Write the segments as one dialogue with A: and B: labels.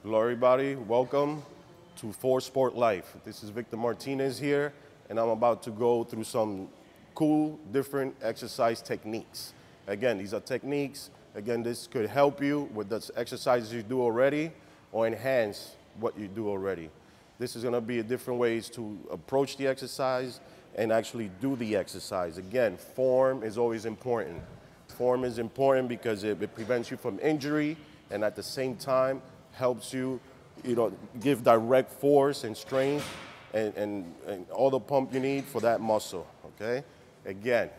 A: Hello everybody, welcome to For Sport Life. This is Victor Martinez here, and I'm about to go through some cool, different exercise techniques. Again, these are techniques. Again, this could help you with the exercises you do already or enhance what you do already. This is gonna be different ways to approach the exercise and actually do the exercise. Again, form is always important. Form is important because it prevents you from injury and at the same time helps you, give direct force and strength and all the pump you need for that muscle, okay? Again,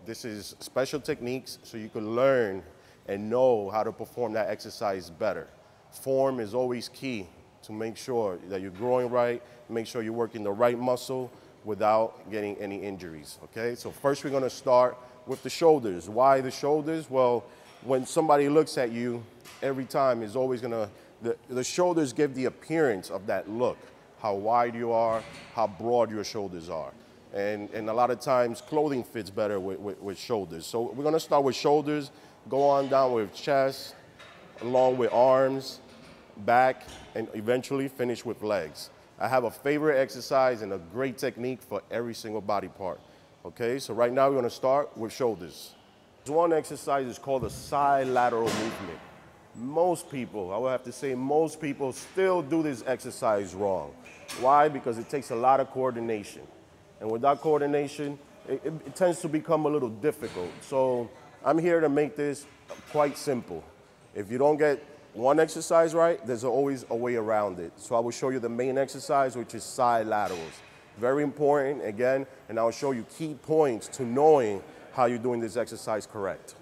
A: this is special techniques so you can learn and know how to perform that exercise better. Form is always key to make sure that you're growing right, make sure you're working the right muscle without getting any injuries, okay? So first we're gonna start with the shoulders. Why the shoulders? Well, when somebody looks at you, every time is always gonna, the shoulders give the appearance of that look, how wide you are, how broad your shoulders are. And a lot of times clothing fits better with shoulders. So we're gonna start with shoulders, go on down with chest, along with arms, back, and eventually finish with legs. I have a favorite exercise and a great technique for every single body part. Okay, so right now we're gonna start with shoulders. One exercise is called the side lateral movement. Most people, I would have to say most people still do this exercise wrong. Why? Because it takes a lot of coordination. And without coordination, it tends to become a little difficult. So I'm here to make this quite simple. If you don't get one exercise right, there's always a way around it. So I will show you the main exercise, which is side laterals. Very important, again, and I'll show you key points to knowing how you're doing this exercise correct.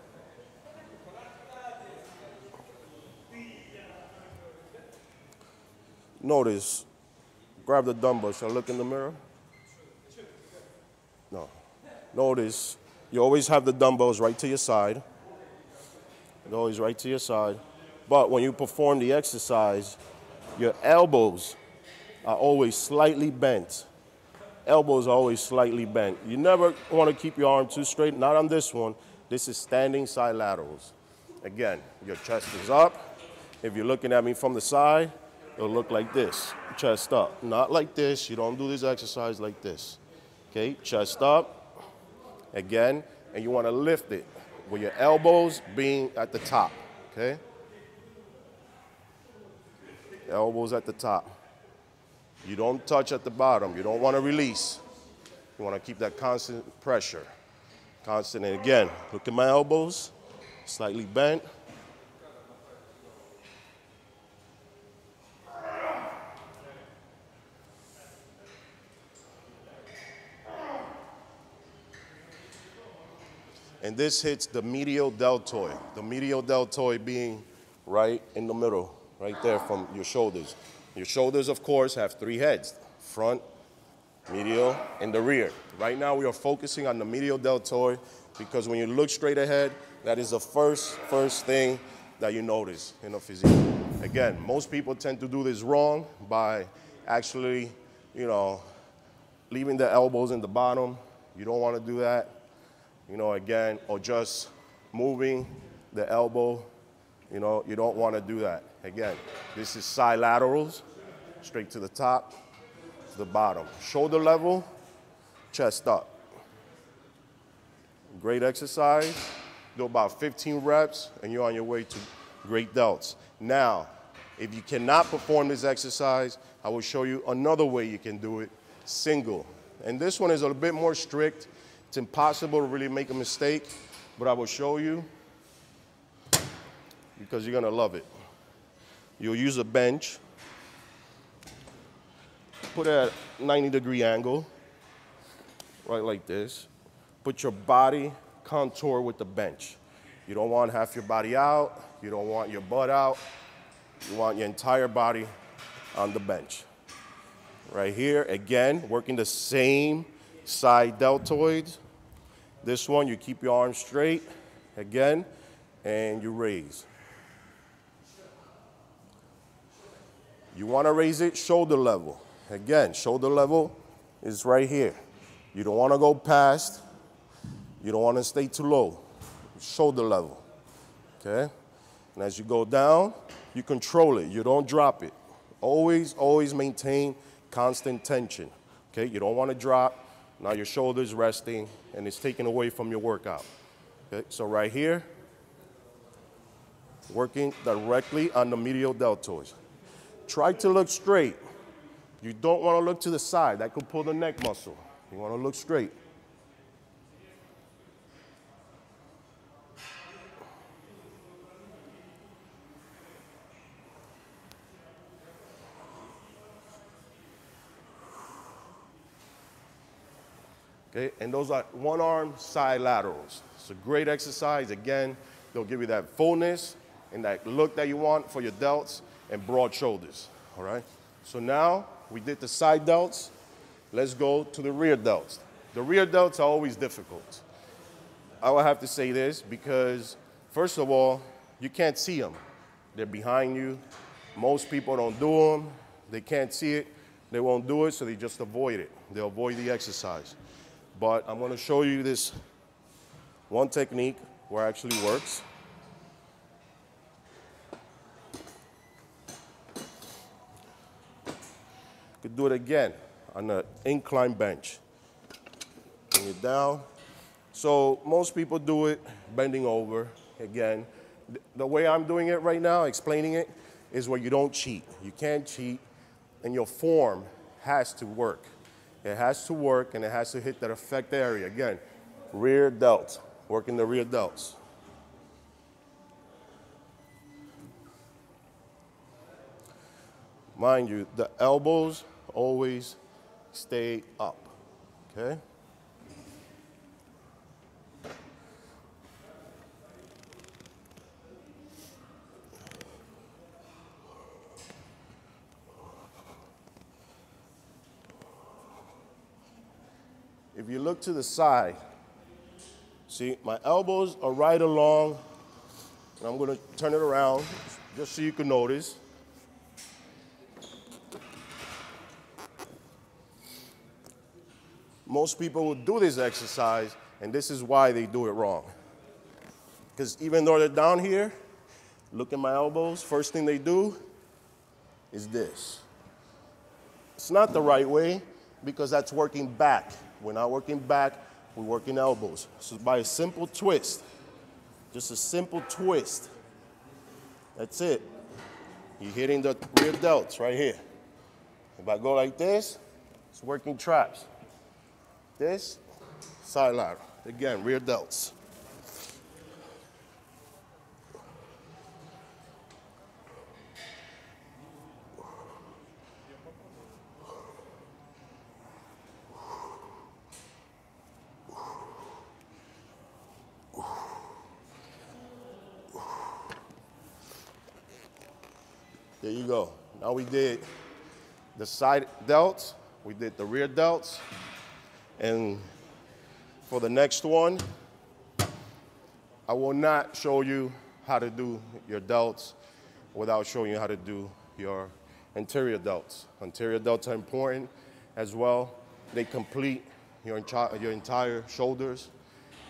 A: Notice, grab the dumbbell. Shall I look in the mirror? No. Notice, you always have the dumbbells right to your side. They're always right to your side. But when you perform the exercise, your elbows are always slightly bent. Elbows are always slightly bent. You never want to keep your arm too straight, not on this one. This is standing side laterals. Again, your chest is up. If you're looking at me from the side, it'll look like this, chest up. Not like this, you don't do this exercise like this. Okay, chest up, again, and you want to lift it with your elbows being at the top, okay? Elbows at the top. You don't touch at the bottom. You don't want to release. You want to keep that constant pressure. Constant, and again, look at my elbows, slightly bent. And this hits the medial deltoid. The medial deltoid being right in the middle, right there from your shoulders. Your shoulders, of course, have three heads: front, medial, and the rear. Right now, we are focusing on the medial deltoid because when you look straight ahead, that is the first thing that you notice in a physique. Again, most people tend to do this wrong by actually, leaving the elbows in the bottom. You don't want to do that. Again, or just moving the elbow, you don't want to do that. Again, this is side laterals, straight to the top, to the bottom. Shoulder level, chest up. Great exercise. Do about 15 reps, and you're on your way to great delts. Now, if you cannot perform this exercise, I will show you another way you can do it, single. And this one is a bit more strict. It's impossible to really make a mistake, but I will show you because you're gonna love it. You'll use a bench, put it at a 90-degree angle, right like this. Put your body contour with the bench. You don't want half your body out, you don't want your butt out, you want your entire body on the bench. Right here, again, working the same side deltoids. This one, you keep your arms straight, again, and you raise. You want to raise it shoulder level. Again, shoulder level is right here. You don't want to go past, you don't want to stay too low. Shoulder level, okay? And as you go down, you control it. You don't drop it. Always, always maintain constant tension. Okay, you don't want to drop. Now your shoulder's resting and it's taken away from your workout. Okay, so right here, working directly on the medial deltoids. Try to look straight. You don't want to look to the side. That could pull the neck muscle. You want to look straight. Okay, and those are one-arm side laterals. It's a great exercise. Again, they'll give you that fullness and that look that you want for your delts and broad shoulders, all right? So now we did the side delts. Let's go to the rear delts. The rear delts are always difficult. I will have to say this because, first of all, you can't see them. They're behind you. Most people don't do them. They can't see it. They won't do it, so they just avoid it. They avoid the exercise. But I'm going to show you this one technique where it actually works. You could do it again on an incline bench. Bring it down. So most people do it bending over. Again, the way I'm doing it right now, explaining it, is where you don't cheat. You can't cheat, and your form has to work. It has to work, and it has to hit that effect area. Again, rear delts, working the rear delts. Mind you, the elbows always stay up, okay? If you look to the side, see, my elbows are right along, and I'm going to turn it around just so you can notice. Most people will do this exercise, and this is why they do it wrong. Because even though they're down here, look at my elbows, first thing they do is this. It's not the right way because that's working back. We're not working back, we're working elbows. So by a simple twist, just a simple twist, that's it. You're hitting the rear delts right here. If I go like this, it's working traps. This, side lateral. Again, rear delts. There you go. Now we did the side delts, we did the rear delts, and for the next one, I will not show you how to do your delts without showing you how to do your anterior delts. Anterior delts are important as well. They complete your entire shoulders,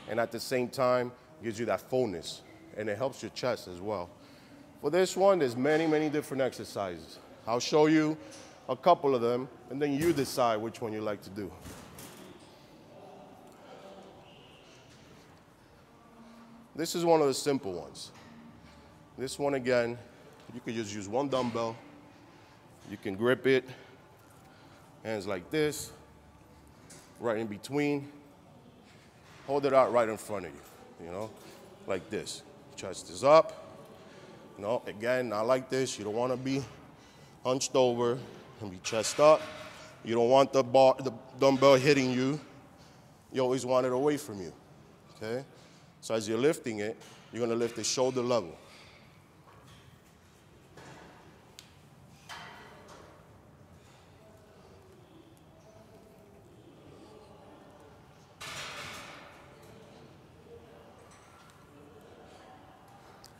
A: and at the same time, gives you that fullness, and it helps your chest as well. For this one, there's many, many different exercises. I'll show you a couple of them, and then you decide which one you like to do. This is one of the simple ones. This one, again, you could just use one dumbbell. You can grip it, hands like this, right in between. Hold it out right in front of you, like this. Chest is up. Again, not like this. You don't want to be hunched over and be chest up. You don't want the dumbbell hitting you. You always want it away from you, okay? So as you're lifting it, you're going to lift it shoulder level.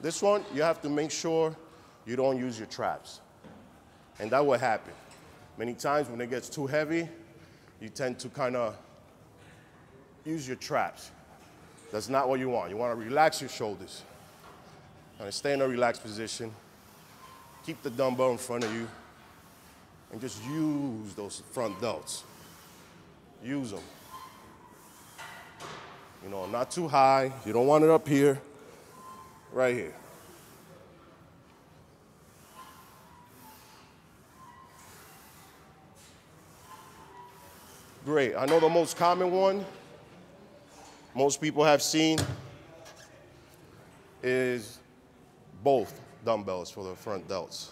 A: This one, you have to make sure you don't use your traps. And that will happen. Many times when it gets too heavy, you tend to kind of use your traps. That's not what you want. You want to relax your shoulders. Kind of stay in a relaxed position. keep the dumbbell in front of you and just use those front delts. Use them. You know, not too high. You don't want it up here. Right here. Great. I know the most common one most people have seen is both dumbbells for the front delts.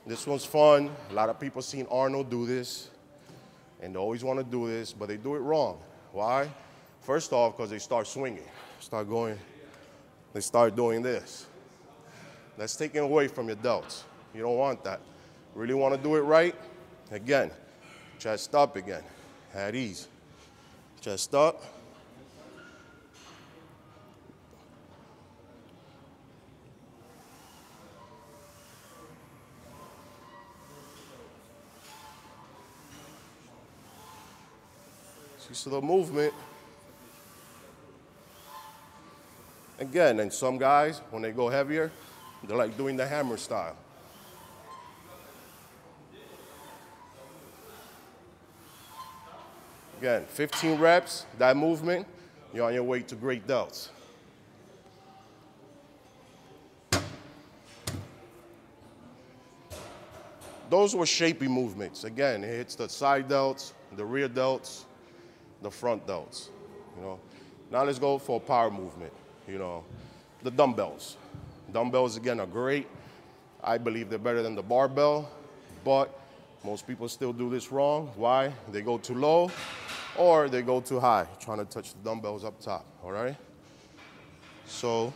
A: This one's fun. A lot of people seen Arnold do this, and they always want to do this, but they do it wrong. Why? First off, because they start swinging, they start doing this. That's taken away from your delts. You don't want that. Really want to do it right? Again, chest up again, at ease. Chest up. See the movement. Again, and some guys, when they go heavier, they're like doing the hammer style. Again, 15 reps, that movement, you're on your way to great delts. Those were shapy movements. Again, it hits the side delts, the rear delts, the front delts, you know. Now let's go for a power movement, you know. The dumbbells. Dumbbells, again, are great. I believe they're better than the barbell, but most people still do this wrong. Why? They go too low or they go too high, trying to touch the dumbbells up top, all right? So,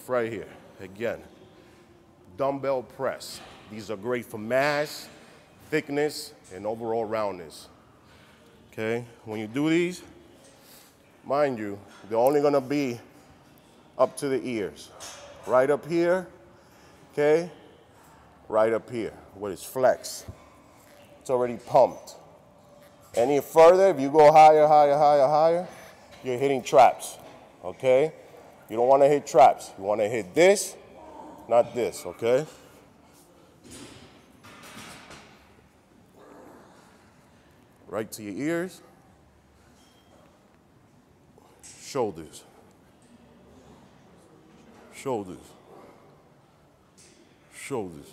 A: start right here. Again, dumbbell press. These are great for mass, thickness, and overall roundness. Okay, when you do these, mind you, they're only gonna be up to the ears. Right up here, okay? Right up here, where it's flexed. It's already pumped. Any further, if you go higher, higher, higher, higher, you're hitting traps, okay? You don't want to hit traps. You want to hit this, not this, okay? Right to your ears. Shoulders. Shoulders. Shoulders.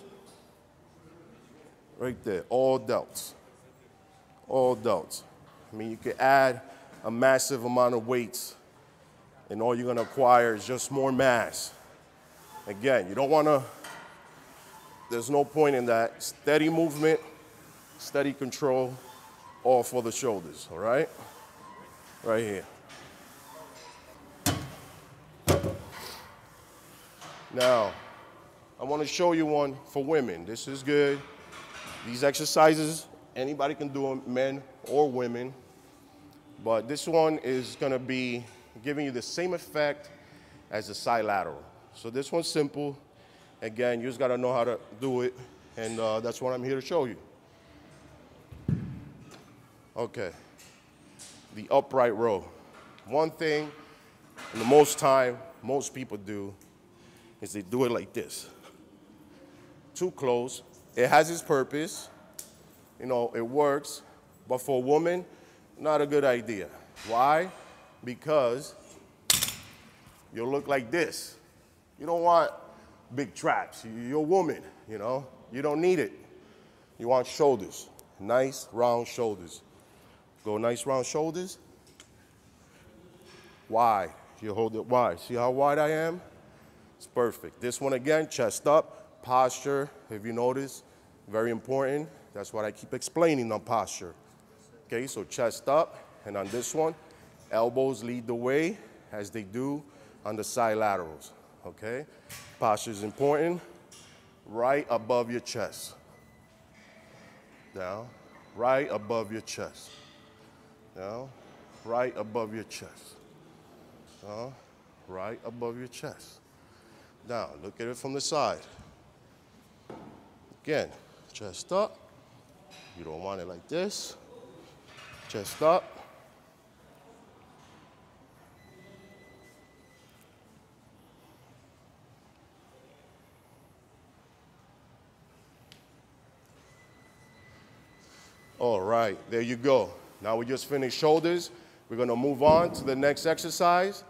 A: Right there, all delts. All delts. I mean, you can add a massive amount of weights and all you're gonna acquire is just more mass. Again, you don't wanna, there's no point in that. Steady movement, steady control, all for the shoulders, all right? Right here. Now, I wanna show you one for women. This is good. These exercises, anybody can do them, men or women, but this one is gonna be giving you the same effect as the side lateral. So this one's simple. Again, you just gotta know how to do it, and that's what I'm here to show you. Okay, the upright row. One thing, and the most time, most people do, is they do it like this. Too close. It has its purpose, you know, it works, but for a woman, not a good idea. Why? Because you'll look like this. You don't want big traps. You're a woman, you know. You don't need it. You want shoulders, nice round shoulders. Go nice round shoulders. Wide. You hold it wide. See how wide I am? It's perfect. This one again, chest up, posture, if you notice, very important. That's what I keep explaining on posture. Okay, so chest up, and on this one, elbows lead the way as they do on the side laterals, okay? Posture is important, right above your chest. Down, right above your chest. Down, right above your chest. Down, right above your chest. Now, look at it from the side. Again, chest up. You don't want it like this. Chest up. All right, there you go. Now we just finished shoulders. We're gonna move on to the next exercise.